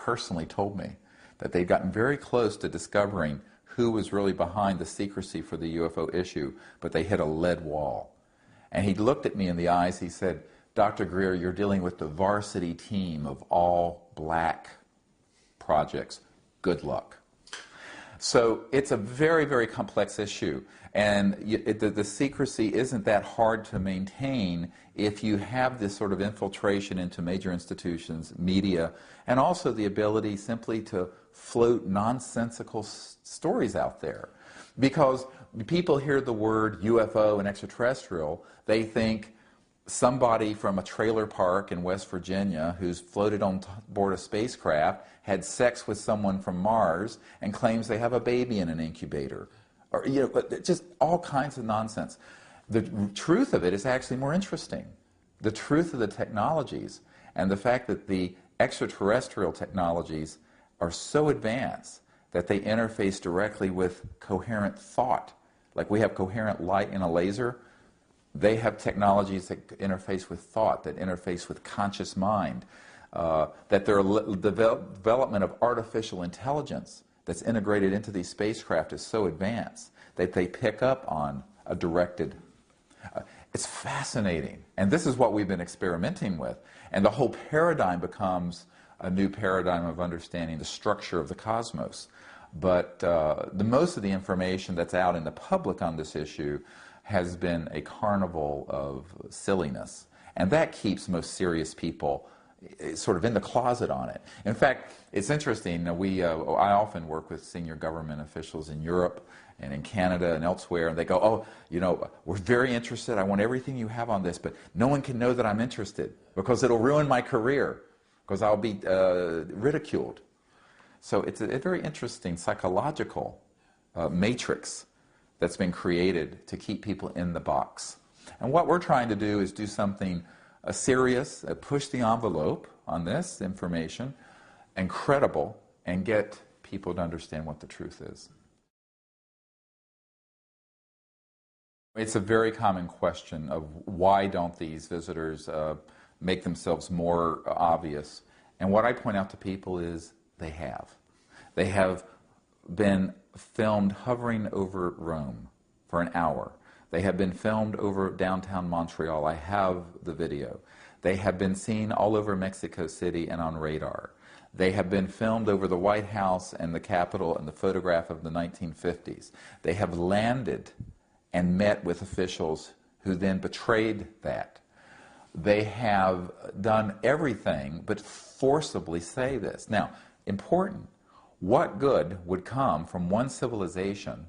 personally told me that they'd gotten very close to discovering who was really behind the secrecy for the UFO issue, but they hit a lead wall. And he looked at me in the eyes, he said, "Dr. Greer, you're dealing with the varsity team of all black projects. Good luck." So it's a very, very complex issue. And the secrecy isn't that hard to maintain if you have this sort of infiltration into major institutions, media, and also the ability simply to float nonsensical stories out there. Because people hear the word UFO and extraterrestrial, they think somebody from a trailer park in West Virginia who's floated on board a spacecraft had sex with someone from Mars and claims they have a baby in an incubator. Or, just all kinds of nonsense. The truth of it is actually more interesting. The truth of the technologies and the fact that the extraterrestrial technologies are so advanced that they interface directly with coherent thought. Like we have coherent light in a laser, they have technologies that interface with thought, that interface with conscious mind, that their development of artificial intelligence that's integrated into these spacecraft is so advanced that they pick up on a directed... it's fascinating. And this is what we've been experimenting with. And the whole paradigm becomes a new paradigm of understanding the structure of the cosmos. But most of the information that's out in the public on this issue has been a carnival of silliness. And that keeps most serious people sort of in the closet on it. In fact, it's interesting, I often work with senior government officials in Europe and in Canada and elsewhere, and they go, "Oh, we're very interested, I want everything you have on this, but no one can know that I'm interested because it'll ruin my career, because I'll be ridiculed." So it's a very interesting psychological matrix that's been created to keep people in the box. And what we're trying to do is do something serious, push the envelope on this information, and credible, and get people to understand what the truth is. It's a very common question of why don't these visitors make themselves more obvious. And what I point out to people is they have. They have been filmed hovering over Rome for an hour. They have been filmed over downtown Montreal. I have the video. They have been seen all over Mexico City and on radar. They have been filmed over the White House and the Capitol and the photograph of the 1950s. They have landed and met with officials who then betrayed that. They have done everything but forcibly say this. Now, important, what good would come from one civilization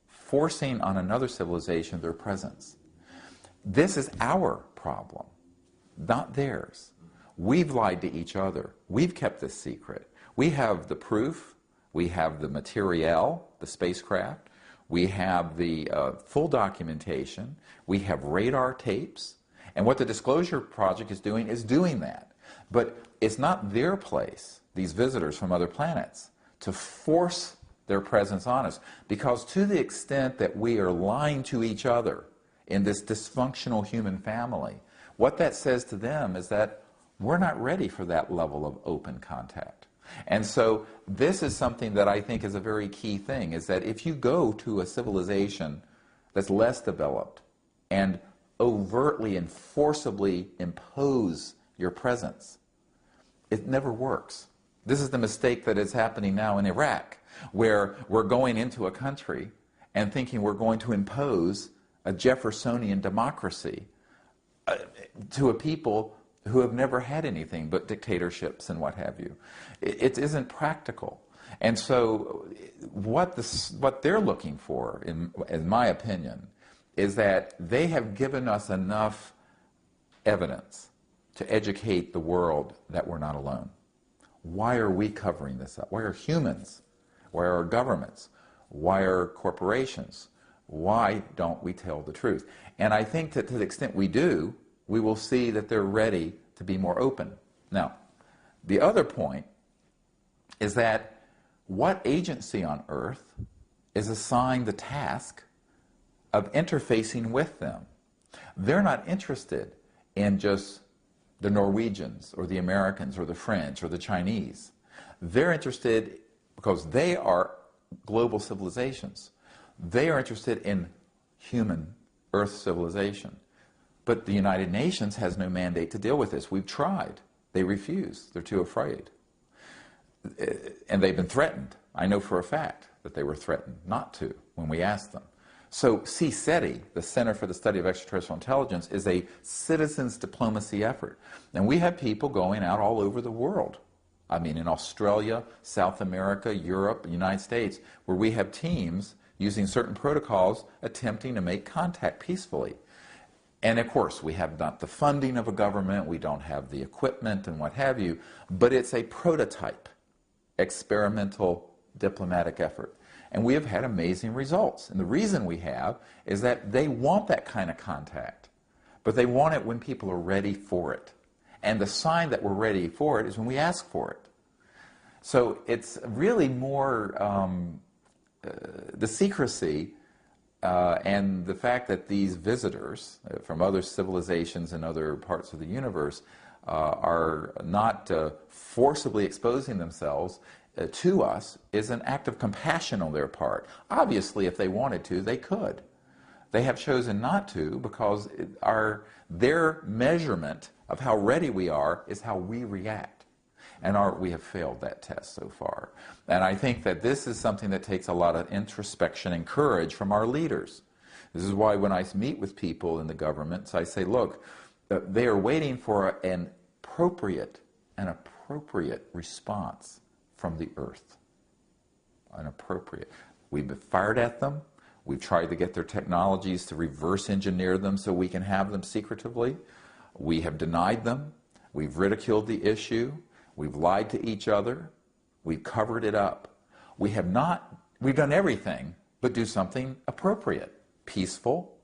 forcing on another civilization their presence? This is our problem, not theirs. We've lied to each other. We've kept this secret. We have the proof. We have the materiel, the spacecraft. We have the full documentation. We have radar tapes. And what the Disclosure Project is doing that. But it's not their place, these visitors from other planets, to force their presence on us. Because to the extent that we are lying to each other in this dysfunctional human family, what that says to them is that we're not ready for that level of open contact. And so this is something that I think is a very key thing, is that if you go to a civilization that's less developed and overtly and forcibly impose your presence, it never works. This is the mistake that is happening now in Iraq, where we're going into a country and thinking we're going to impose a Jeffersonian democracy to a people who have never had anything but dictatorships and what have you. It isn't practical. And so what they're looking for, in my opinion, is that they have given us enough evidence to educate the world that we're not alone. Why are we covering this up? Why are humans? Why are governments? Why are corporations? Why don't we tell the truth? And I think that to the extent we do, we will see that they're ready to be more open. Now, the other point is that what agency on earth is assigned the task of interfacing with them? They're not interested in just the Norwegians or the Americans or the French or the Chinese. They're interested, because they are global civilizations, they are interested in human Earth civilization. But the United Nations has no mandate to deal with this. We've tried. They refuse. They're too afraid. And they've been threatened. I know for a fact that they were threatened not to when we asked them. So CSETI, the Center for the Study of Extraterrestrial Intelligence, is a citizens diplomacy effort. And we have people going out all over the world. I mean, in Australia, South America, Europe, United States, where we have teams using certain protocols attempting to make contact peacefully. And of course, we have not the funding of a government, we don't have the equipment and what have you, but it's a prototype, experimental diplomatic effort. And we have had amazing results. And the reason we have is that they want that kind of contact, but they want it when people are ready for it. And the sign that we're ready for it is when we ask for it. So it's really more the secrecy and the fact that these visitors from other civilizations and other parts of the universe are not forcibly exposing themselves to us is an act of compassion on their part. Obviously, if they wanted to, they could. They have chosen not to because their measurement of how ready we are is how we react. And we have failed that test so far. And I think that this is something that takes a lot of introspection and courage from our leaders. This is why when I meet with people in the government, I say, look, they are waiting for an appropriate response from the earth. An appropriate. We've fired at them. We've tried to get their technologies to reverse engineer them so we can have them secretively. We have denied them. We've ridiculed the issue. We've lied to each other. We've covered it up. We've done everything but do something appropriate, peaceful,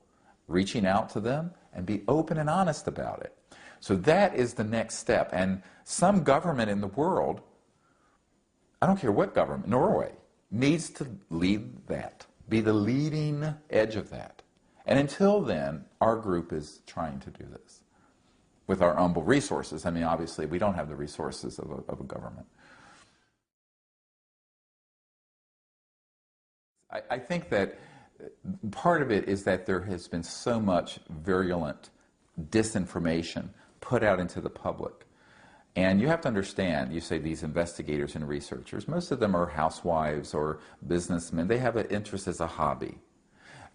reaching out to them, and be open and honest about it. So that is the next step. And some government in the world, I don't care what government, Norway, needs to lead that, be the leading edge of that. And until then, our group is trying to do this with our humble resources. I mean, obviously, we don't have the resources of a government. I think that part of it is that there has been so much virulent disinformation put out into the public. And you have to understand, you say these investigators and researchers, most of them are housewives or businessmen. They have an interest as a hobby.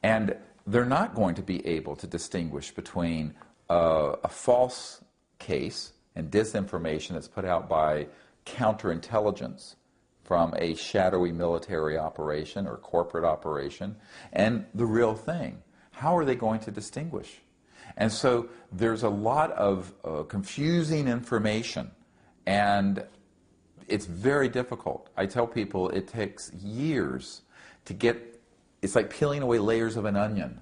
And they're not going to be able to distinguish between a false case and disinformation that's put out by counterintelligence from a shadowy military operation or corporate operation and the real thing. How are they going to distinguish? And so there's a lot of confusing information, and it's very difficult. I tell people it takes years to get, it's like peeling away layers of an onion.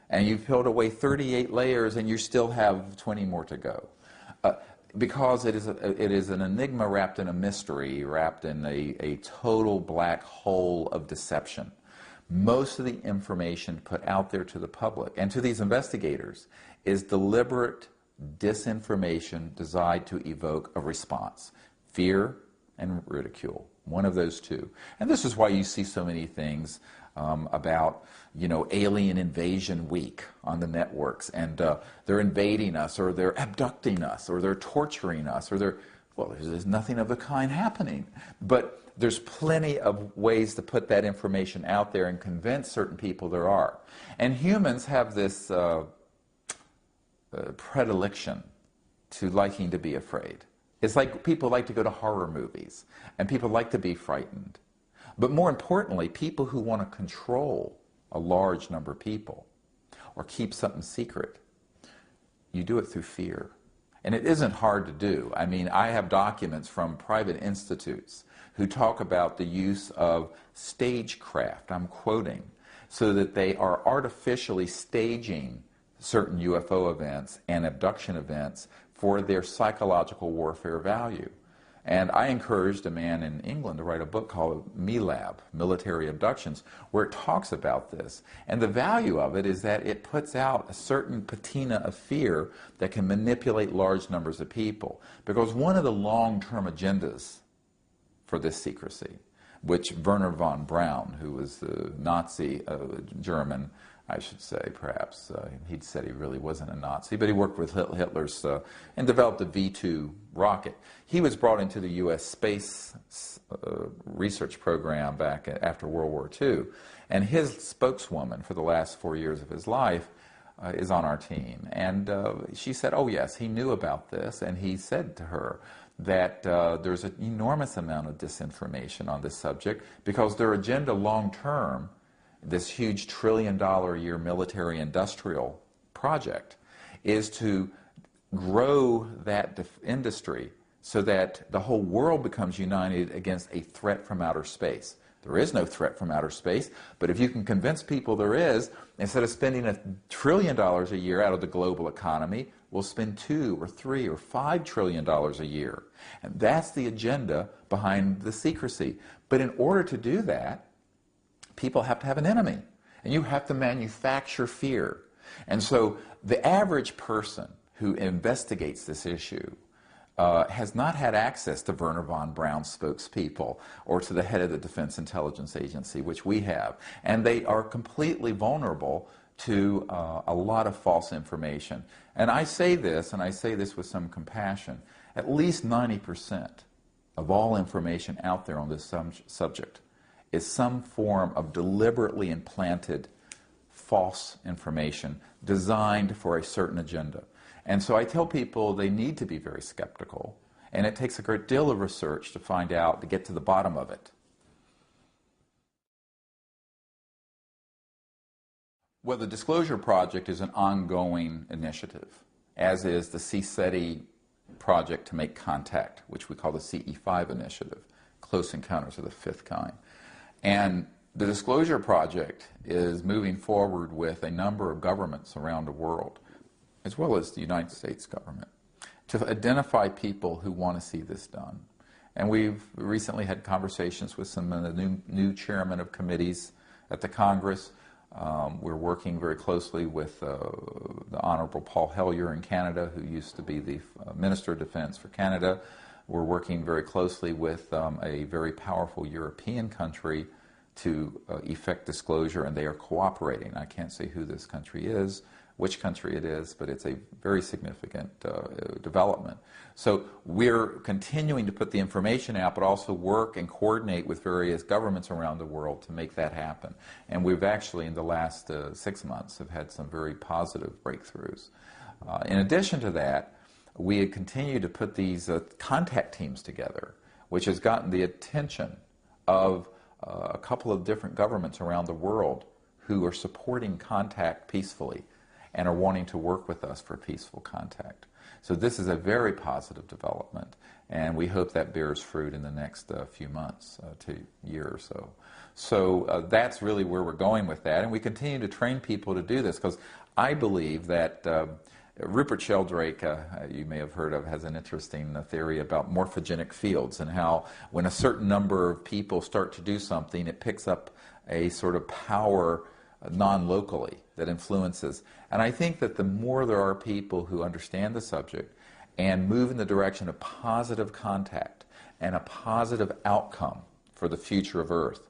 And you've peeled away 38 layers and you still have 20 more to go. Because it is an enigma wrapped in a mystery, wrapped in a total black hole of deception. Most of the information put out there to the public and to these investigators is deliberate disinformation designed to evoke a response. Fear and ridicule, one of those two. And this is why you see so many things about, alien invasion week on the networks, and they're invading us, or they're abducting us, or they're torturing us, or there's nothing of the kind happening. But there's plenty of ways to put that information out there and convince certain people there are. And humans have this predilection to liking to be afraid. It's like people like to go to horror movies, and people like to be frightened. But more importantly, people who want to control a large number of people or keep something secret, you do it through fear. And it isn't hard to do. I mean, I have documents from private institutes who talk about the use of stagecraft, I'm quoting, so that they are artificially staging certain UFO events and abduction events for their psychological warfare value. And I encouraged a man in England to write a book called MILAB, Military Abductions, where it talks about this. And the value of it is that it puts out a certain patina of fear that can manipulate large numbers of people. Because one of the long-term agendas for this secrecy, which Werner von Braun, who was the Nazi German, I should say, perhaps. He'd said he really wasn't a Nazi, but he worked with Hitler's and developed a V-2 rocket. He was brought into the U.S. space research program back after World War II, and his spokeswoman for the last 4 years of his life is on our team. And she said, oh yes, he knew about this, and he said to her that there's an enormous amount of disinformation on this subject because their agenda long-term, this huge $1 trillion a year military industrial project, is to grow that industry so that the whole world becomes united against a threat from outer space. There is no threat from outer space, but if you can convince people there is, instead of spending $1 trillion a year out of the global economy, we'll spend $2 or $3 or $5 trillion a year. And that's the agenda behind the secrecy. But in order to do that, people have to have an enemy, and you have to manufacture fear. And so the average person who investigates this issue has not had access to Werner von Braun's spokespeople or to the head of the Defense Intelligence Agency, which we have. And they are completely vulnerable to a lot of false information. And I say this, and I say this with some compassion, at least 90% of all information out there on this subject is some form of deliberately implanted false information designed for a certain agenda. And so I tell people they need to be very skeptical, and it takes a great deal of research to find out, to get to the bottom of it. Well, the Disclosure Project is an ongoing initiative, as is the CSETI project to make contact, which we call the CE5 initiative, Close Encounters of the Fifth Kind. And the Disclosure Project is moving forward with a number of governments around the world, as well as the United States government, to identify people who want to see this done. And we've recently had conversations with some of the new chairmen of committees at the Congress. We're working very closely with the Honorable Paul Hellyer in Canada, who used to be the Minister of Defense for Canada. We're working very closely with a very powerful European country to effect disclosure, and they are cooperating. I can't say who this country is, which country it is, but it's a very significant development. So we're continuing to put the information out, but also work and coordinate with various governments around the world to make that happen. And we've actually, in the last 6 months, have had some very positive breakthroughs. In addition to that, we had continued to put these contact teams together, which has gotten the attention of a couple of different governments around the world who are supporting contact peacefully and are wanting to work with us for peaceful contact. So this is a very positive development, and we hope that bears fruit in the next few months to year or so. So that's really where we're going with that, and we continue to train people to do this, because I believe that Rupert Sheldrake, you may have heard of, has an interesting theory about morphogenic fields and how when a certain number of people start to do something, it picks up a sort of power non-locally that influences. And I think that the more there are people who understand the subject and move in the direction of positive contact and a positive outcome for the future of Earth,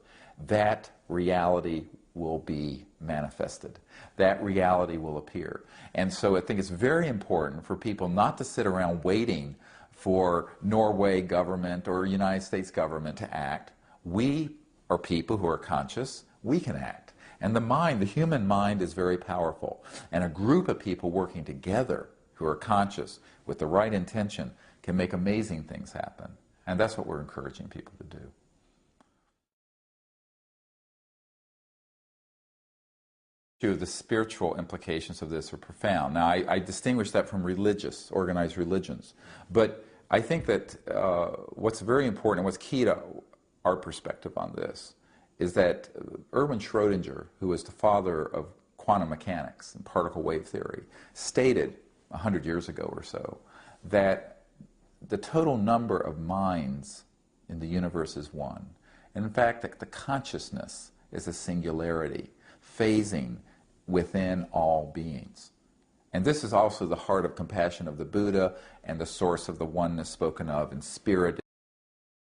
that reality will be manifested. That reality will appear. And so I think it's very important for people not to sit around waiting for Norway government or United States government to act. We are people who are conscious. We can act. And the mind, the human mind, is very powerful. And a group of people working together who are conscious with the right intention can make amazing things happen. And that's what we're encouraging people to do. The spiritual implications of this are profound. Now, I distinguish that from religious, organized religions. But I think that what's very important and what's key to our perspective on this is that Erwin Schrödinger, who was the father of quantum mechanics and particle wave theory, stated 100 years ago or so that the total number of minds in the universe is one. And in fact, the consciousness is a singularity, phasing within all beings. And this is also the heart of compassion of the Buddha and the source of the oneness spoken of in spirit